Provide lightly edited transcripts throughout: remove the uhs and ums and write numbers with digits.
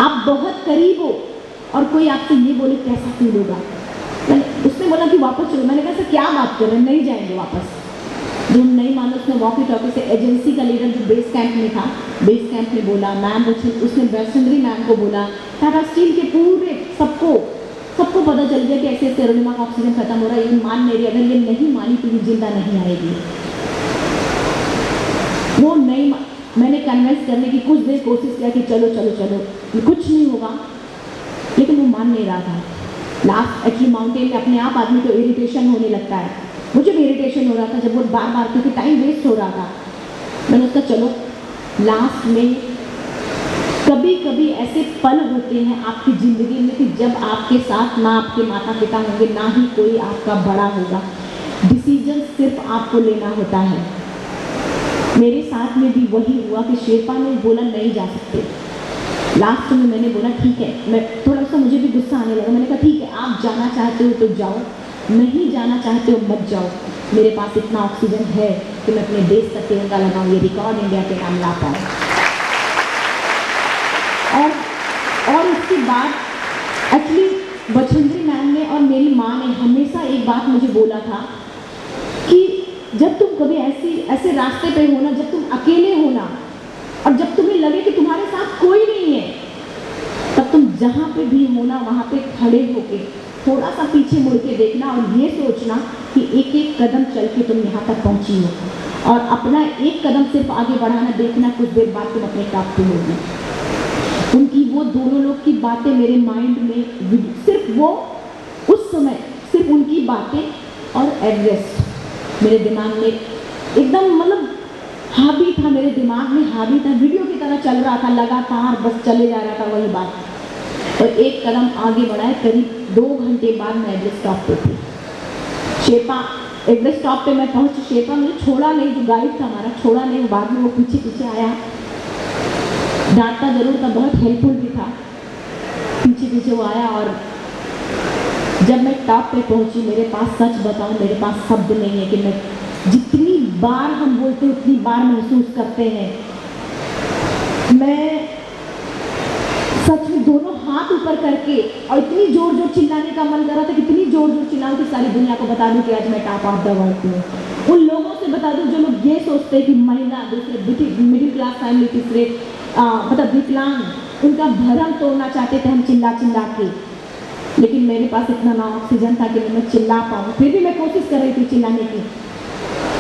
आप बहुत करीब हो और कोई आपसे ये बोले कैसा फील होगा। उसने बोला कि वापस चलो। मैंने कहा सर क्या बात कर रहे हैं, नहीं जाएंगे वापस। जो नहीं मानो उसने वॉकी टॉकी से एजेंसी का लीडर जो बेस कैंप में था, बेस कैंप ने बोला, मैम उसने वैष्णवी मैम को बोला, टाटा स्टील के पूरे सबको पता चल गया कि ऐसे ऐसे अरुणिमा का ऑक्सीजन खत्म हो रहा है। ये मान नहीं रही, अगर ये नहीं मानी तो ये जिंदा नहीं आएगी। वो नहीं, मैंने कन्विंस करने की कुछ देर कोशिश किया कि चलो चलो चलो कुछ नहीं होगा, लेकिन वो मान नहीं रहा था। लास्ट एक्चुअली माउंटेन में अपने आप आदमी को इरिटेशन होने लगता है। मुझे भी इरिटेशन हो रहा था जब वो बार बार, क्योंकि टाइम वेस्ट हो रहा था। मैंने उसका चलो, लास्ट में कभी कभी ऐसे पल होते हैं आपकी ज़िंदगी में कि जब आपके साथ ना आपके माता पिता होंगे, ना ही कोई आपका बड़ा होगा। डिसीजन सिर्फ आपको लेना होता है। मेरे साथ में भी वही हुआ कि शेरपा ने बोला नहीं जा सकते। लास्ट में मैंने बोला ठीक है, मैं थोड़ा सा, मुझे भी गुस्सा आने लगा। मैंने कहा ठीक है, आप जाना चाहते हो तो जाओ, नहीं जाना चाहते हो मत जाओ। मेरे पास इतना ऑक्सीजन है कि मैं अपने देश का तिरंगा लगाऊँ, ये रिकॉर्ड इंडिया के नाम ला पाऊँ। और उसके बाद एक्चुअली बछेंद्री मैम ने और मेरी माँ ने हमेशा एक बात मुझे बोला था कि जब तुम कभी ऐसे रास्ते पे हो ना, जब तुम अकेले हो ना, और जब तुम्हें लगे कि तुम्हारे साथ कोई नहीं है, तब तुम जहाँ पे भी हो ना, वहाँ पे खड़े होके थोड़ा सा पीछे मुड़ के देखना और ये सोचना कि एक एक कदम चल के तुम यहाँ तक पहुँची हो, और अपना एक कदम सिर्फ आगे बढ़ाना, देखना कुछ देर बाद तुम अपने टॉप पे होगी। उनकी वो दोनों लोग की बातें मेरे माइंड में, सिर्फ वो उस समय सिर्फ उनकी बातें और एड्रेस मेरे दिमाग में एकदम मतलब हावी था, मेरे दिमाग में हावी था, वीडियो की तरह चल रहा था, लगातार बस चले जा रहा था वही बात। और एक कदम आगे बढ़ाए, करीब 2 घंटे बाद मैं एवरेस्ट स्टॉप पे थी। शेरपा एवरेस्ट स्टॉप पे मैं पहुंची। शेरपा मुझे छोड़ा नहीं, जो गाइड था हमारा छोड़ा नहीं, बाद में वो पीछे पीछे आया, डांटता जरूर था, बहुत हेल्पफुल भी था, पीछे पीछे वो आया। और जब मैं टॉप पे पहुंची, मेरे पास सच बताऊं, मेरे पास शब्द नहीं है कि मैं जितनी बार हम बोलते उतनी बार महसूस करते हैं। मैं सच में दोनों हाथ ऊपर करके, और इतनी जोर जोर चिल्लाने का मन कर रहा था, कितनी जोर जोर चिल्लाऊं कि सारी दुनिया को बता दूं कि आज मैं टॉप ऑफ द वर्ल्ड हूँ। उन लोगों से बता दूं जो लोग ये सोचते हैं कि महिला, दूसरे मिडिल क्लास फैमिली, तीसरे मतलब विकलांग, उनका भरम तोड़ना चाहते थे हम चिल्ला चिल्ला के, लेकिन मेरे पास इतना ना ऑक्सीजन था कि मैं चिल्ला पाऊँ। फिर भी मैं कोशिश कर रही थी चिल्लाने की।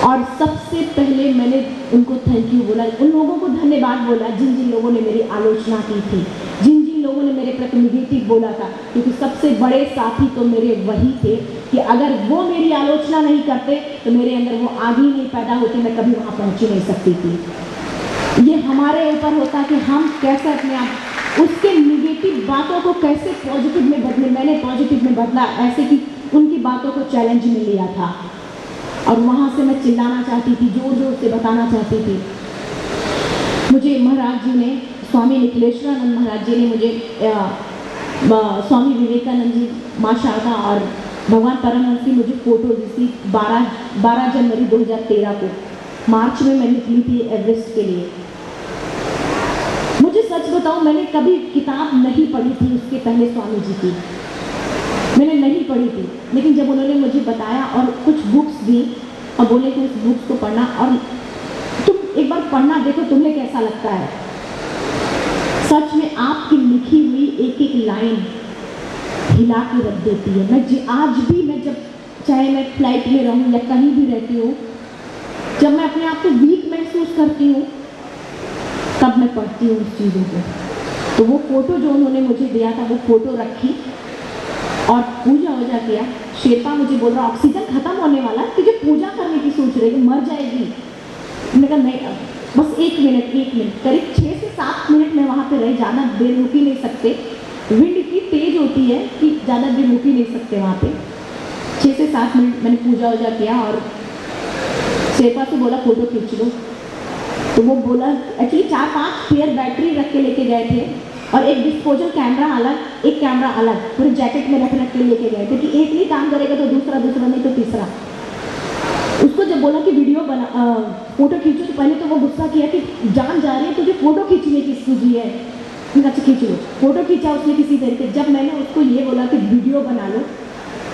और सबसे पहले मैंने उनको थैंक यू बोला, उन लोगों को धन्यवाद बोला जिन जिन लोगों ने मेरी आलोचना की थी, जिन जिन लोगों ने मेरे प्रति निगेटिव बोला था, क्योंकि सबसे बड़े साथी तो मेरे वही थे कि अगर वो मेरी आलोचना नहीं करते तो मेरे अंदर वो आग ही नहीं पैदा होती, मैं कभी वहाँ पहुँच नहीं सकती थी। ये हमारे ऊपर होता कि हम कैसे अपने आप उसके निगेटिव बातों को कैसे पॉजिटिव में बदले। मैंने पॉजिटिव में बदला, ऐसे कि उनकी बातों को चैलेंज में लिया था, और वहाँ से मैं चिल्लाना चाहती थी, जोर जोर से बताना चाहती थी। मुझे महाराज जी ने, स्वामी निखिलेश्वरानंद महाराज जी ने मुझे स्वामी विवेकानंद जी, माँ शारदा और भगवान परमहंस की मुझे फ़ोटो दी थी 12 जनवरी 2013 को। मार्च में मैं निकली थी एवरेस्ट के लिए। मुझे सच बताऊं, मैंने कभी किताब नहीं पढ़ी थी उसके पहले स्वामी जी की, मैंने नहीं पढ़ी थी, लेकिन जब उन्होंने मुझे बताया और कुछ बुक्स दी और बोले कि उस बुक्स को पढ़ना और तुम एक बार पढ़ना देखो तुम्हें कैसा लगता है। सच में आपकी लिखी हुई एक एक लाइन हिला के रख देती है। मैं आज भी, मैं जब चाहे मैं फ्लाइट में रहूँ या कहीं भी रहती हूँ, जब मैं अपने आप को वीक महसूस करती हूँ तब मैं पढ़ती हूँ उस चीज़ों को। तो वो फ़ोटो जो उन्होंने मुझे दिया था, वो फ़ोटो रखी और पूजा वूजा किया। शेरपा मुझे बोल रहा ऑक्सीजन खत्म होने वाला, तुझे पूजा करने की सोच रही है, मर जाएगी। मैंने कहा नहीं, बस 1 मिनट करीब 6 से 7 मिनट में वहाँ पे रह, ज़्यादा देर रुक ही नहीं सकते। विंड इतनी तेज होती है कि ज़्यादा देर रुक ही नहीं सकते वहाँ पे। 6 से 7 मिनट मैंने पूजा वूजा किया और शेरपा से बोला फ़ोटो खींच लो। तो वो बोला, एक्चुअली 4-5 पेयर बैटरी रख के लेके गए थे और एक डिस्पोजल कैमरा अलग, एक कैमरा अलग, पूरे जैकेट में रख के लेके गए, क्योंकि एक नहीं काम करेगा तो दूसरा नहीं तो तीसरा। उसको जब बोला कि वीडियो बना, फोटो खींचो, तो पहले तो वो गुस्सा किया कि जान जा रही है तुझे फोटो खींचने की सूझी है। अच्छा खींच लो, फोटो खींचा उसने किसी तरीके। जब मैंने उसको ये बोला कि वीडियो बना लो,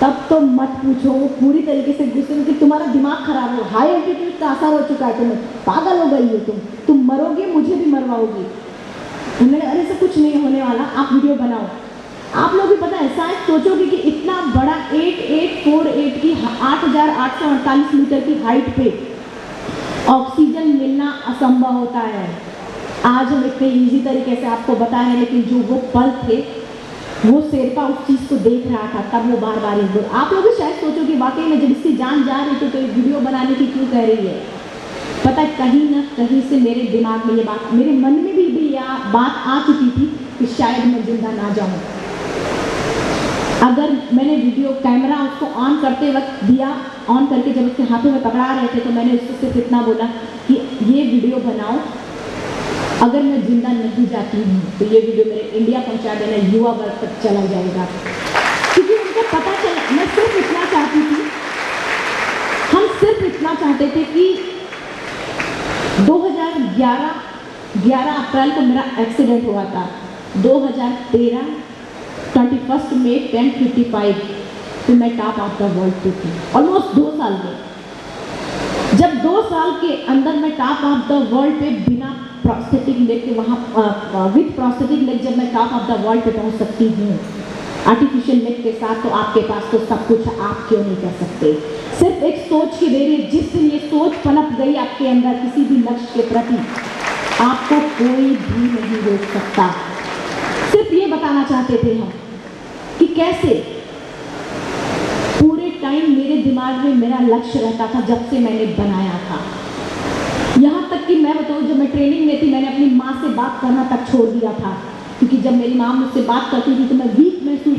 तब तो मत पूछो, वो पूरी तरीके से गुस्से में कि तुम्हारा दिमाग खराब हो, हाई एल्टीट्यूड का असर हो चुका है, तुम्हें पागल हो गई हो, तुम मरोगे, मुझे भी मरवाओगी। मैंने कहा अरे ऐसा कुछ नहीं होने वाला, आप वीडियो बनाओ। आप लोग भी पता है शायद सोचोगे कि इतना बड़ा 8848 की 8848 मीटर की हाइट पे ऑक्सीजन मिलना असंभव होता है। आज हम इतने ईजी तरीके से आपको बता रहे हैं, लेकिन जो वो पल थे, वो शेरपा उस चीज़ को देख रहा था, तब वो बार बार बोल। आप लोग भी शायद सोचोगे वाकई में जब इसकी जान जा रही थी तो ये वीडियो बनाने की क्यों कह रही है। पता है कहीं ना कहीं से मेरे दिमाग में ये बात, मेरे मन में भी यह बात आ चुकी थी कि शायद मैं जिंदा ना जाऊं। अगर मैंने वीडियो कैमरा उसको ऑन करते वक्त दिया, ऑन करके जब उसके हाथों में पकड़ा रहे थे, तो मैंने उससे सिर्फ इतना बोला कि ये वीडियो बनाओ, अगर मैं जिंदा नहीं जाती हूँ तो ये वीडियो मेरे इंडिया पहुँचा देना, युवा वर्ग तक चला जाएगा। क्योंकि उनको पता चला, मैं सिर्फ इतना चाहती थी, हम सिर्फ इतना चाहते थे कि 2011 अप्रैल को मेरा एक्सीडेंट हुआ था। 2013 21 मई 10:55 तो मैं टॉप ऑफ द वर्ल्ड पे थी, ऑलमोस्ट 2 साल में। जब 2 साल के अंदर मैं टॉप ऑफ द वर्ल्ड पे बिना प्रोस्थेटिक लेग के, वहाँ विद प्रोस्थेटिक लेग जब मैं टॉप ऑफ द वर्ल्ड पे पहुँच सकती हूँ आर्टिफिशियल लेग के साथ, तो आपके पास तो सब कुछ, आप क्यों नहीं कर सकते। सिर्फ एक सोच की देरी है। जिस दिन ये सोच पनप गई आपके अंदर किसी भी लक्ष्य के प्रति, आपको कोई भी नहीं रोक सकता। सिर्फ ये बताना चाहते थे हम कि कैसे पूरे टाइम मेरे दिमाग में मेरा लक्ष्य रहता था जब से मैंने बनाया था। यहाँ तक कि मैं बताऊँ, जब मैं ट्रेनिंग में थी मैंने अपनी माँ से बात करना तक छोड़ दिया था, क्योंकि जब मेरी माँ मुझसे बात करती थी तो मैं वीक महसूस,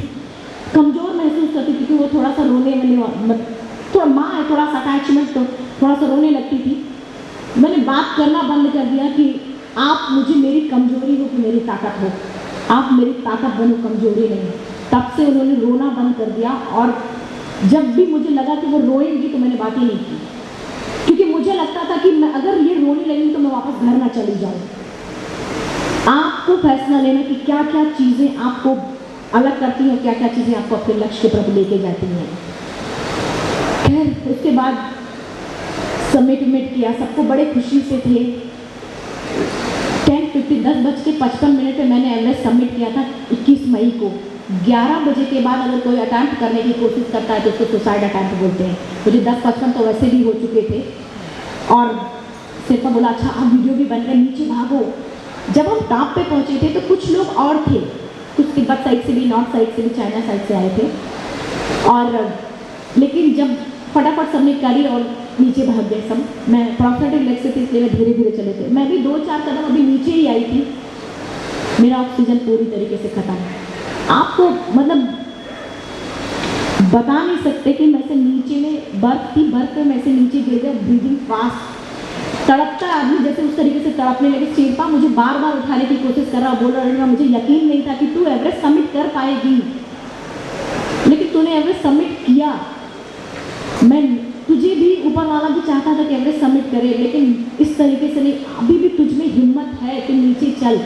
कमज़ोर महसूस करती थी, क्योंकि वो थोड़ा सा रोने वाली, थोड़ा माँ है, थोड़ा सा अटैचमेंट, तो थोड़ा सा रोने लगती थी। मैंने बात करना बंद कर दिया कि आप मुझे मेरी कमज़ोरी हो कि मेरी ताकत हो, आप मेरी ताकत बनो, कमज़ोरी नहीं। तब से उन्होंने रोना बंद कर दिया, और जब भी मुझे लगा कि वो रोएंगी तो मैंने बात ही नहीं की, क्योंकि मुझे लगता था कि मैं अगर ये रोने लगेंगी तो मैं वापस घर ना चली जाऊँ। आपको फैसला लेना कि क्या क्या चीज़ें आपको अलग करती हैं, क्या क्या चीज़ें आपको अपने लक्ष्य के प्रति लेके जाती हैं। खैर उसके बाद सबमिट किया, सबको बड़े खुशी से थे। 10:55 पे मैंने एवरेस्ट सबमिट किया था 21 मई को। 11 बजे के बाद अगर कोई अटैम्प्ट करने की कोशिश करता है तो उसको सुसाइड अटैम्प्ट बोलते हैं। मुझे 10:55 तो वैसे भी हो चुके थे, और सिर्फ बोला अच्छा अब वीडियो भी बन गया, नीचे भागो। जब हम टॉप पे पहुँचे थे तो कुछ लोग और थे, कुछ तिब्बत साइड से भी, नॉर्थ साइड से भी, चाइना साइड से आए थे, और लेकिन जब फटाफट सबमिट करी और नीचे भाग गए सब। मैं प्रोस्थेटिक लेग से थी इसलिए मैं धीरे धीरे चले थे। मैं भी 2-4 कदम अभी नीचे ही आई थी, मेरा ऑक्सीजन पूरी तरीके से खत्म। आपको मतलब बता नहीं सकते कि मैं से नीचे में बर्फ थी, बर्फ पे मैं से नीचे गिर गया, ब्रीदिंग फास्ट, तड़पता आदमी जैसे उस तरीके से तड़पने लगे। शेरपा मुझे बार बार उठाने की कोशिश कर रहा, बोल रहा, मुझे यकीन नहीं था कि तू एवरेस्ट सबमिट कर पाएगी, लेकिन तूने एवरेस्ट सबमिट किया। मैं तुझे भी, ऊपर वाला भी चाहता था कि एवरेस्ट सबमिट करे, लेकिन इस तरीके से नहीं, अभी भी तुझ में हिम्मत है, तुम नीचे चल।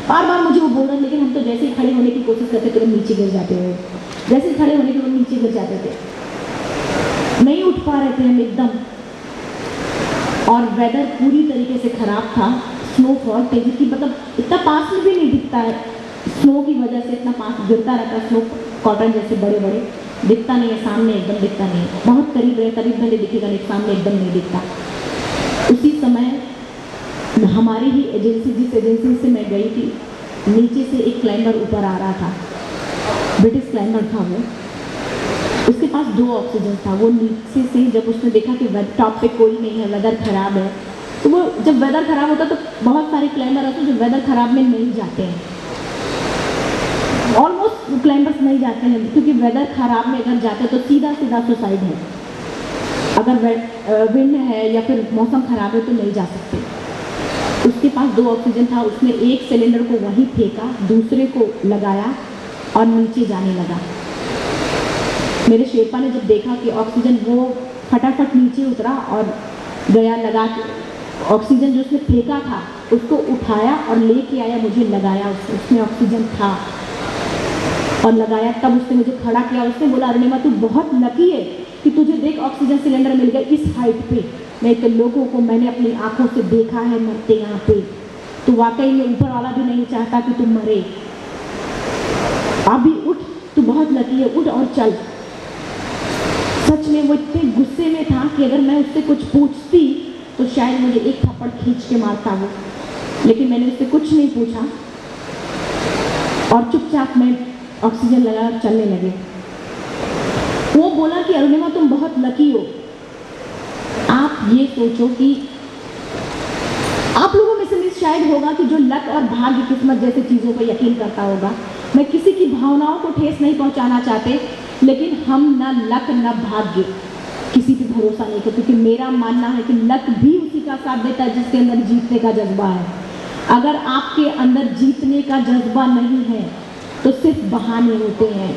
बार बार मुझे वो बोल रहा, लेकिन हम तो जैसे ही खड़े होने की कोशिश करते तुरंत नीचे गिर जाते हो, जैसे ही खड़े होने के तुरंत नीचे गिर जाते थे, नहीं उठ पा रहे थे हम एकदम। और वेदर पूरी तरीके से ख़राब था, स्नोफॉल तेजी की, मतलब इतना पास में भी नहीं दिखता है, स्नो की वजह से इतना पास गिरता रहता है, स्नो कॉटन जैसे बड़े बड़े दिखता नहीं है, सामने एकदम दिखता नहीं है, बहुत करीब रहे तभी भले दिखेगा, नहीं सामने एकदम नहीं दिखता। उसी समय हमारी ही एजेंसी, जिस एजेंसी से मैं गई थी, नीचे से एक क्लाइंबर ऊपर आ रहा था, ब्रिटिश क्लाइंबर था वो, उसके पास 2 ऑक्सीजन था। वो नीचे से जब उसने देखा कि टॉप पे कोई नहीं है, वेदर ख़राब है, तो वो जब वेदर ख़राब होता तो बहुत सारे क्लाइंबर होते हैं जो वेदर ख़राब में नहीं जाते हैं, ऑलमोस्ट क्लाइंबर्स नहीं जाते हैं, क्योंकि वेदर ख़राब में अगर जाते हैं तो सीधा सीधा सुसाइड है। अगर विंड है या फिर मौसम ख़राब है तो नहीं जा सकते। उसके पास 2 ऑक्सीजन था, उसने एक सिलेंडर को वहीं फेंका, दूसरे को लगाया और नीचे जाने लगा। मेरे शेरपा ने जब देखा कि ऑक्सीजन, वो फटाफट नीचे उतरा और गया लगा के, ऑक्सीजन जो उसने फेंका था उसको उठाया और लेके आया, मुझे लगाया, उसमें ऑक्सीजन था और लगाया। तब उसने मुझे खड़ा किया, उसने बोला अरुणिमा तू बहुत लकी है कि तुझे देख ऑक्सीजन सिलेंडर मिल गया इस हाइट पे, नहीं तो लोगों को मैंने अपनी आंखों से देखा है मरते यहाँ पे। तो वाकई में ऊपर वाला भी नहीं चाहता कि तू मरे। अभी उठ, तू बहुत लकी है, उठ और चल। सच में वो इतने गुस्से में था कि अगर मैं उससे कुछ पूछती तो शायद मुझे एक थप्पड़ खींच के मारता वो, लेकिन मैंने उससे कुछ नहीं पूछा और चुपचाप मैं ऑक्सीजन लगा और चलने लगे। वो बोला कि अरुणिमा तुम बहुत लकी हो। आप ये सोचो कि आप लोगों में से शायद होगा कि जो लक और भाग्य किस्मत जैसी चीज़ों पर यकीन करता होगा। मैं किसी की भावनाओं को ठेस नहीं पहुंचाना चाहते, लेकिन हम न लक न भाग्य किसी पे भरोसा नहीं करते, क्योंकि मेरा मानना है कि लक भी उसी का साथ देता है जिसके अंदर जीतने का जज्बा है। अगर आपके अंदर जीतने का जज्बा नहीं है तो सिर्फ बहाने होते हैं,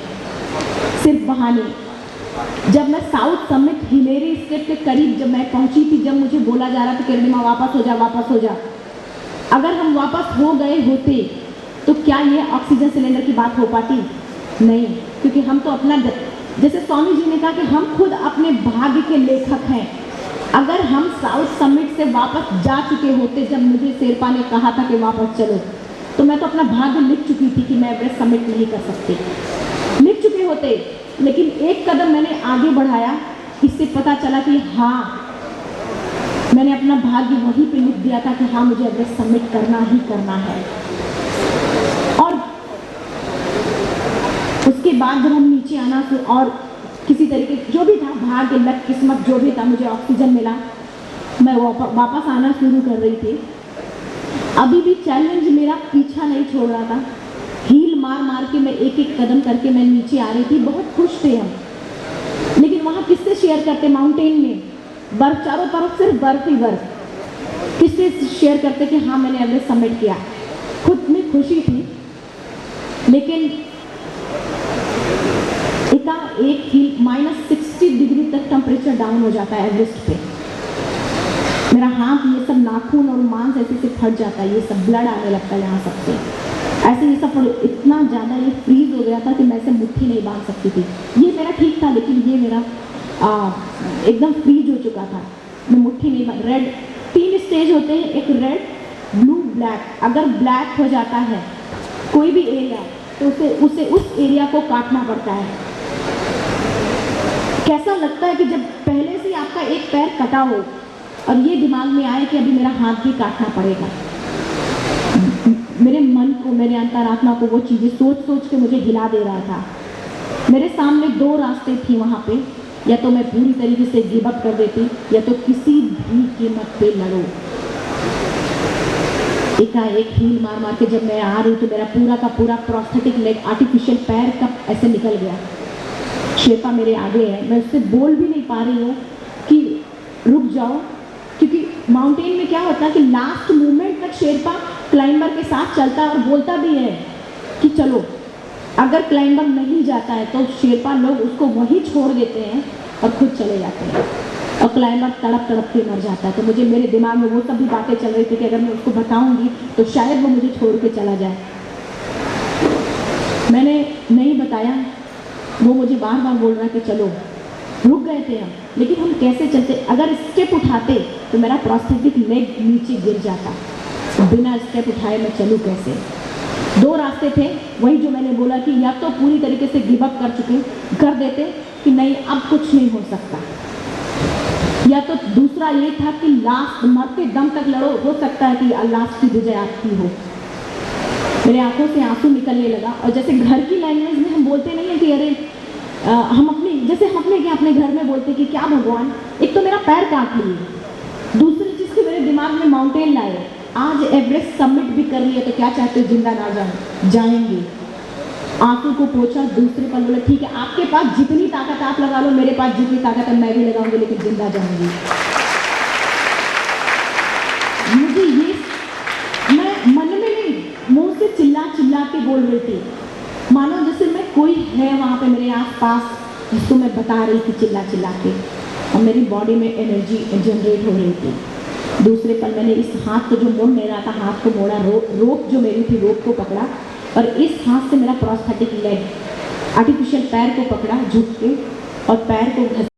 सिर्फ बहाने। जब मैं साउथ समिट हिलेरी स्टेट के करीब जब मैं पहुंची थी, जब मुझे बोला जा रहा था कि अरुणिमा वापस हो जा, वापस हो जा, अगर हम वापस हो गए होते तो क्या ये ऑक्सीजन सिलेंडर की बात हो पाती? नहीं, क्योंकि हम तो अपना, जैसे स्वामी जी ने कहा कि हम खुद अपने भाग्य के लेखक हैं। अगर हम साउथ समिट से वापस जा चुके होते, जब मुझे शेरपा ने कहा था कि वापस चलो, तो मैं तो अपना भाग्य लिख चुकी थी कि मैं एवरेस्ट समिट नहीं कर सकती, लिख चुके होते। लेकिन एक कदम मैंने आगे बढ़ाया, इससे पता चला कि हाँ, मैंने अपना भाग्य वहीं पे लिख दिया था कि हाँ मुझे एवरेस्ट समिट करना ही करना है। और उसके बाद जब हम नीचे आना और किसी तरीके जो भी था, भाग्य लक किस्मत जो भी था, मुझे ऑक्सीजन मिला, मैं वापस आना शुरू कर रही थी। अभी भी चैलेंज मेरा पीछा नहीं छोड़ रहा था, हील मार मार के मैं एक एक कदम करके मैं नीचे आ रही थी। बहुत खुश थे हम, लेकिन वहाँ किससे शेयर करते? माउंटेन में बर्फ, चारों तरफ सिर्फ बर्फ ही बर्फ। किससे शेयर करते कि हाँ मैंने एवरेस्ट समिट किया? खुद में खुशी थी, लेकिन एक ही -60 डिग्री तक टेम्परेचर डाउन हो जाता है एवरेस्ट पे। मेरा हाथ, ये सब नाखून और मांस ऐसे से फट जाता है, ये सब ब्लड आने लगता है यहाँ सबसे, ऐसे ये सब इतना ज़्यादा ये फ्रीज हो गया था कि मैं ऐसे मुट्ठी नहीं बांध सकती थी। ये मेरा ठीक था, लेकिन ये मेरा एकदम फ्रीज हो चुका था, मैं मुट्ठी नहीं बांध। रेड 3 स्टेज होते हैं, एक रेड, ब्लू, ब्लैक। अगर ब्लैक हो जाता है कोई भी एरिया तो उसे उस एरिया को काटना पड़ता है। कैसा लगता है कि जब पहले से आपका एक पैर कटा हो और ये दिमाग में आए कि अभी मेरा हाथ भी काटना पड़ेगा। मेरे मन को, मेरे अंतरात्मा को वो चीज़ें सोच सोच के मुझे हिला दे रहा था। मेरे सामने 2 रास्ते थी वहाँ पे, या तो मैं पूरी तरीके से गिव अप कर देती, या तो किसी भी कीमत पे लड़ो। एक हील मार मार के जब मैं आ रही तो मेरा पूरा का पूरा प्रोस्थेटिक लेग, आर्टिफिशियल पैर का ऐसे निकल गया। शेरपा मेरे आगे है, मैं उससे बोल भी नहीं पा रही हूँ कि रुक जाओ, क्योंकि माउंटेन में क्या होता है कि लास्ट मोमेंट तक शेरपा क्लाइंबर के साथ चलता है और बोलता भी है कि चलो। अगर क्लाइंबर नहीं जाता है तो शेरपा लोग उसको वहीं छोड़ देते हैं और खुद चले जाते हैं, और क्लाइंबर तड़प तड़प के मर जाता है। तो मुझे, मेरे दिमाग में वो सब भी बातें चल रही थी कि अगर मैं उसको बताऊंगी तो शायद वो मुझे छोड़ के चला जाए। मैंने नहीं बताया, वो मुझे बार बार बोल रहा है कि चलो। रुक गए थे हम, लेकिन हम कैसे चलते? अगर स्टेप उठाते तो मेरा प्रोस्थेटिक लेग नीचे गिर जाता, बिना स्टेप उठाए मैं चलूँ कैसे? 2 रास्ते थे, वही जो मैंने बोला कि या तो पूरी तरीके से गिव अप कर देते कि नहीं अब कुछ नहीं हो सकता, या तो दूसरा ये था कि लास्ट मरते दम तक लड़ो, हो सकता है कि लास्ट की विजय आपकी हो। मेरे आंखों से आंसू निकलने लगा, और जैसे घर की लैंग्वेज में हम बोलते नहीं है कि अरे हम अपने, जैसे हम अपने घर में बोलते कि क्या भगवान, एक तो मेरा पैर काट लिए, दूसरी चीज़ की मेरे दिमाग में माउंटेन लाए। आज एवरेस्ट समिट भी कर रही है तो क्या चाहते हो जिंदा ना जाएंगे। आंखों को पोछा, दूसरे पर बोला ठीक है आपके पास जितनी ताकत आप लगा लो, मेरे पास जितनी ताकत है मैं भी लगाऊंगी, लेकिन जिंदा जाऊंगी। मुझे ये, मैं मन में नहीं, मुंह से चिल्ला चिल्ला के बोल रही थी, मानो जैसे मैं कोई है वहाँ पे मेरे आसपास जिसको मैं बता रही थी चिल्ला चिल्ला के, और मेरी बॉडी में एनर्जी जनरेट हो रही थी। दूसरे पल मैंने इस हाथ को जो मोड़ नहीं रहा था, हाथ को मोड़ा, रोप जो मेरी थी रोप को पकड़ा और इस हाथ से मेरा प्रोस्थेटिक लेग आर्टिफिशियल पैर को पकड़ा झुक के और पैर को घस